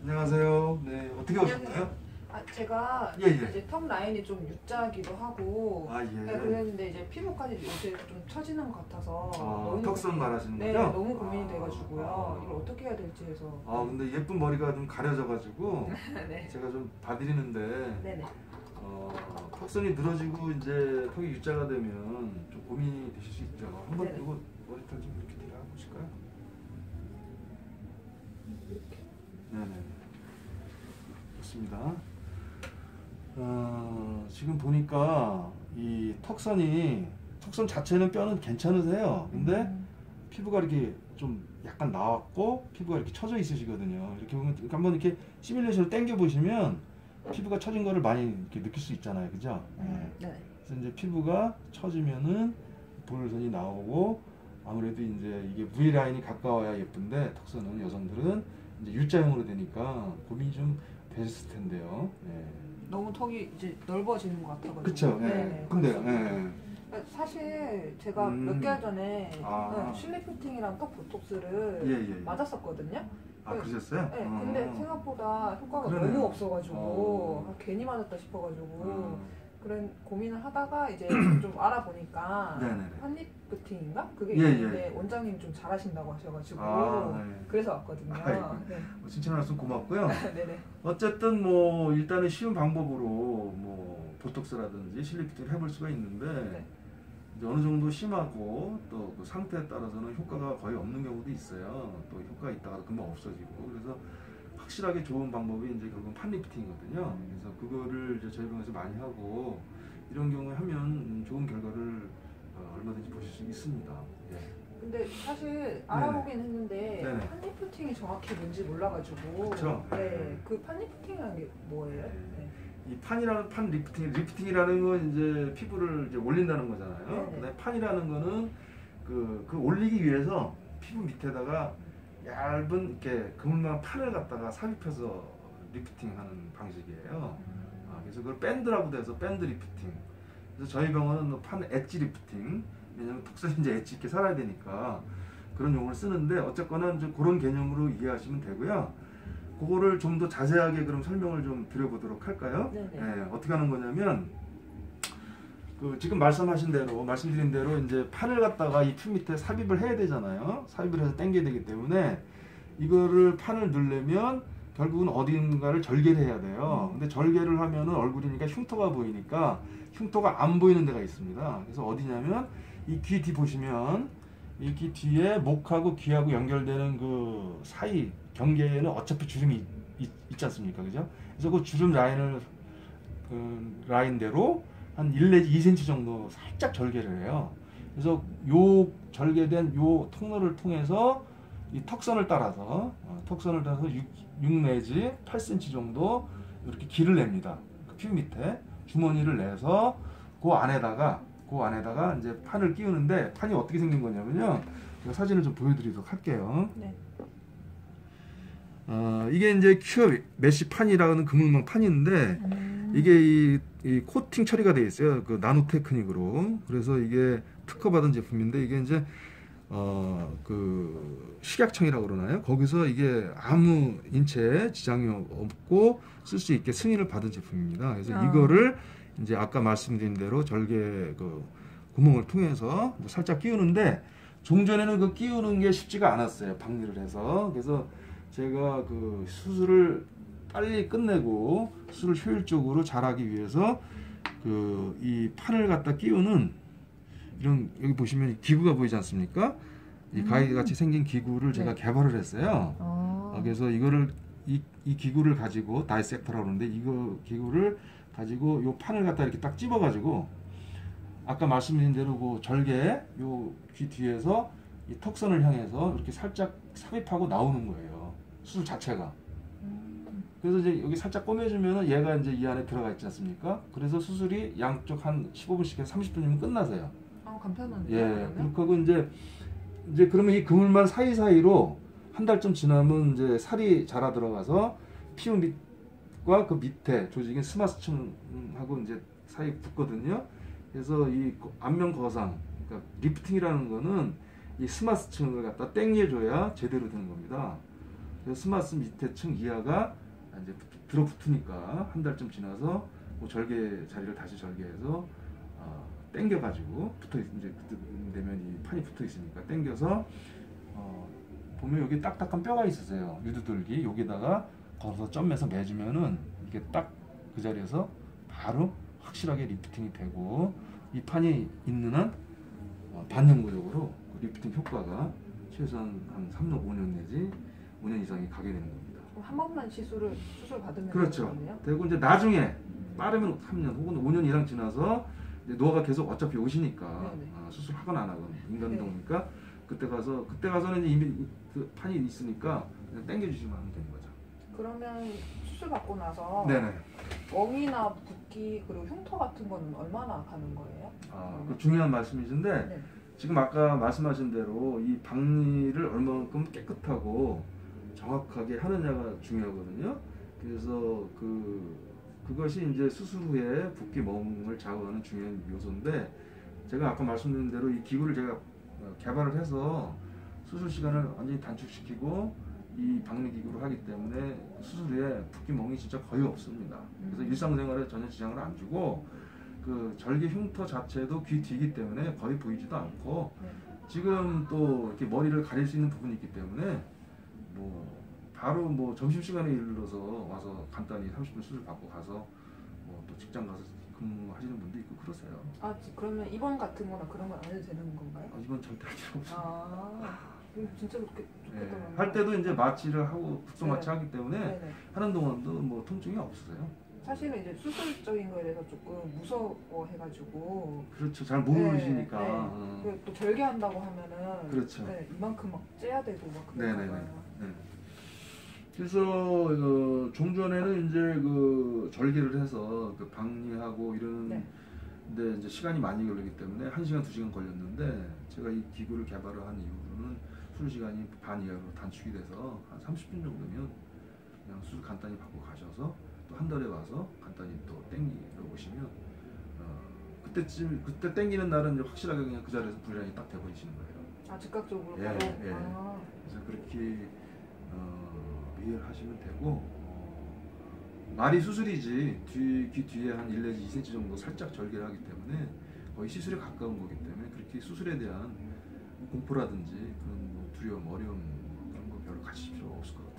안녕하세요. 네, 어떻게 오셨나요? 제가 예, 예. 이제 턱 라인이 좀 U자기도 하고 아, 예. 네, 그랬는데 이제 피부까지 요새 좀 처지는 것 같아서 너무 턱선 말하시는 네, 거죠? 너무 고민이 돼가지고요. 이걸 어떻게 해야 될지 해서. 근데 예쁜 머리가 좀 가려져가지고 네. 제가 좀 봐드리는데 네네. 턱선이 늘어지고 이제 턱이 U자가 되면 좀 고민이 되실 수 있죠. 한번 네네. 이거 머리털 좀 이렇게 들어 보실까요? 네네. 좋습니다. 지금 보니까 이 턱선 자체는 뼈는 괜찮으세요. 근데 피부가 이렇게 좀 약간 나왔고 피부가 이렇게 처져 있으시거든요. 이렇게 보면 한번 이렇게 시뮬레이션을 당겨 보시면 피부가 처진 거를 많이 이렇게 느낄 수 있잖아요, 그죠? 네. 그래서 이제 피부가 처지면은 볼선이 나오고 아무래도 이제 이게 V 라인이 가까워야 예쁜데 턱선은 여성들은 이제 U자형으로 되니까 고민이 좀 되셨을 텐데요. 네. 너무 턱이 이제 넓어지는 것 같아가지고. 그쵸. 예. 네. 근데요. 예. 사실 제가 몇 개월 전에 실리프팅이랑 턱 보톡스를 예. 맞았었거든요. 그러셨어요? 네, 근데 생각보다 효과가 그러네요. 너무 없어가지고 괜히 맞았다 싶어가지고 그런 고민을 하다가 이제 좀 알아보니까 네네네. 판리프팅인가? 그게 예, 있는데 원장님이 좀 잘하신다고 하셔가지고 네. 그래서 왔거든요. 네. 칭찬하셔서 고맙고요. 네네. 어쨌든 뭐 일단은 쉬운 방법으로 뭐 보톡스라든지 실리프팅을 해볼 수가 있는데 네. 이제 어느 정도 심하고 또 그 상태에 따라서는 효과가 거의 없는 경우도 있어요. 또 효과가 있다가 금방 없어지고. 그래서 확실하게 좋은 방법이 이제 결국은 판리프팅이거든요. 그래서 그거를 이제 저희 병원에서 많이 하고 이런 경우에 하면 좋은 결과를 얼마든지 보실 수 있습니다. 예. 근데 사실 알아보긴 했는데 네네. 판리프팅이 정확히 뭔지 몰라가지고. 그쵸? 네. 그 판리프팅이라는 게 뭐예요? 네. 이 리프팅이라는 건 이제 피부를 이제 올린다는 거잖아요. 네네. 근데 판이라는 거는 그 올리기 위해서 피부 밑에다가 얇은 이렇게 그물망 판을 갖다가 삽입해서 리프팅하는 방식이에요. 그래서 그걸 밴드라고도 해서 밴드 리프팅. 그래서 저희 병원은 판 엣지 리프팅. 왜냐면 턱선이 이제 엣지 있게 살아야 되니까 그런 용어를 쓰는데 어쨌거나 이제 그런 개념으로 이해하시면 되고요. 그거를 좀 더 자세하게 그럼 설명을 좀 드려보도록 할까요? 네, 어떻게 하는 거냐면 지금 말씀드린 대로 이제 판을 갖다가 이 품 밑에 삽입을 해야 되잖아요. 삽입을 해서 당겨야 되기 때문에 이거를 판을 넣으려면 결국은 어딘가를 절개를 해야 돼요. 근데 절개를 하면은 얼굴이니까 흉터가 보이니까 흉터가 안 보이는 데가 있습니다. 그래서 어디냐면 이 귀 뒤 보시면 이 귀 뒤에 목하고 귀하고 연결되는 그 사이 경계에는 어차피 주름이 있지 않습니까? 그죠? 그래서 그 주름 라인대로 한 1 내지 2cm 정도 살짝 절개를 해요. 그래서 요 절개된 요 통로를 통해서 이 턱선을 따라서 6 내지 8cm 정도 이렇게 길을 냅니다. 그 피부 밑에 주머니를 내서 그 안에다가 이제 판을 끼우는데 판이 어떻게 생긴 거냐면요. 제가 사진을 좀 보여드리도록 할게요. 네. 이게 이제 큐어 메쉬 판이라는 그물망 판인데 이게 이 코팅 처리가 되어 있어요. 그 나노 테크닉으로. 그래서 이게 특허받은 제품인데 이게 이제 그 식약청이라고 그러나요? 거기서 이게 아무 인체에 지장이 없고 쓸 수 있게 승인을 받은 제품입니다. 그래서 이거를 이제 아까 말씀드린 대로 절개 그 구멍을 통해서 살짝 끼우는데 종전에는 그 끼우는 게 쉽지가 않았어요. 박리를 해서. 그래서 제가 그 수술을 빨리 끝내고 수술을 효율적으로 잘하기 위해서 이 판을 갖다 끼우는 이런 여기 보시면 기구가 보이지 않습니까? 이 가위 같이 생긴 기구를 제가 개발을 했어요. 그래서 이거를 이 기구를 가지고 다이섹터라고 하는데 이거 기구를 가지고 요 판을 갖다 이렇게 딱 집어 가지고 아까 말씀드린 대로 그 절개 요 귀 뒤에서 이 턱선을 향해서 이렇게 살짝 삽입하고 나오는 거예요. 수술 자체가. 그래서 이제 여기 살짝 꼬매주면은 얘가 이제 이 안에 들어가 있지 않습니까? 그래서 수술이 양쪽 한 15분씩 해서 30분이면 끝나세요. 간편하네요. 예. 그리고 이제 그러면 이 그물만 사이사이로 한 달쯤 지나면 이제 살이 자라 들어가서 피부 밑과 그 밑에 조직인 스마스층하고 이제 사이 붙거든요. 그래서 이 안면 거상, 그러니까 리프팅이라는 거는 이 스마스층을 갖다 땡겨줘야 제대로 되는 겁니다. 그래서 스마스 밑에 층 이하가 이제 들어붙으니까 한 달쯤 지나서 그 절개 자리를 다시 절개해서 당겨가지고 붙어 이제 되면 이 판이 붙어 있으니까 당겨서 보면 여기 딱딱한 뼈가 있으세요. 유두들기 여기다가 걸어서 점에서 매주면은 이게 딱 그 자리에서 바로 확실하게 리프팅이 되고 이 판이 있는 한 반영구적으로 그 리프팅 효과가 최소한 한 3년, 5년 내지 5년 이상이 가게 되는 겁니다. 한 번만 수술 받으면 그렇죠. 되거든요? 그리고 이제 나중에 빠르면 3년 혹은 5년 이상 지나서 이제 노화가 계속 어차피 오시니까 수술하거나 안 하거나 인간동이니까 그때 가서는 이제 이미 그 판이 있으니까 그냥 당겨주시면 하면 되는 거죠. 그러면 수술 받고 나서 네네. 멍이나 붓기 그리고 흉터 같은 건 얼마나 가는 거예요? 그 중요한 말씀이신데 네. 지금 아까 말씀하신 대로 이 박리를 얼마만큼 깨끗하고 정확하게 하느냐가 중요하거든요. 그래서 그것이 이제 수술 후에 붓기 멍을 좌우하는 중요한 요소인데 제가 아까 말씀드린 대로 이 기구를 제가 개발을 해서 수술 시간을 완전히 단축시키고 이 박리 기구를 하기 때문에 수술 후에 붓기 멍이 진짜 거의 없습니다. 그래서 일상생활에 전혀 지장을 안 주고 그 절개 흉터 자체도 귀 뒤이기 때문에 거의 보이지도 않고 지금 또 이렇게 머리를 가릴 수 있는 부분이 있기 때문에 뭐 바로 뭐 점심시간에 이르러서 와서 간단히 30분 수술 받고 가서 뭐 또 직장 가서 근무하시는 분도 있고 그러세요. 그러면 입원 같은 거나 그런 건 안 해도 되는 건가요? 입원 절대 할 필요 없어요. 진짜 좋겠다. 할 때도 이제 마취를 하고 국소 마취 하기 때문에 네네. 하는 동안도 뭐 통증이 없으세요. 사실은 이제 수술적인 거에 대해서 조금 무서워해가지고. 그렇죠. 잘 모르시니까. 네. 또 절개한다고 하면은. 그렇죠. 네, 이만큼 막 째야 되고 막 그런 거예요. 네. 그래서 종전에는 이제 그 절개를 해서 그 박리하고 이런 근데 이제 시간이 많이 걸리기 때문에 1시간, 2시간 걸렸는데 제가 이 기구를 개발을 한 이후로는 수술 시간이 반 이하로 단축이 돼서 한 30분 정도면 그냥 수술 간단히 받고 가셔서 또 한 달에 와서 간단히 또 땡기러 오시면 그때 땡기는 날은 이제 확실하게 그냥 그 자리에서 분량이 딱 돼버리시는 거예요. 즉각적으로 바로? 그래서 그렇게 이해하시면 되고 말이 수술이지 귀 뒤에 한 1 내지 2cm 정도 살짝 절개를 하기 때문에 거의 시술에 가까운 거기 때문에 그렇게 수술에 대한 공포라든지 그런 뭐 두려움, 어려움 그런 거 별로 가질 필요 없을 것 같아요.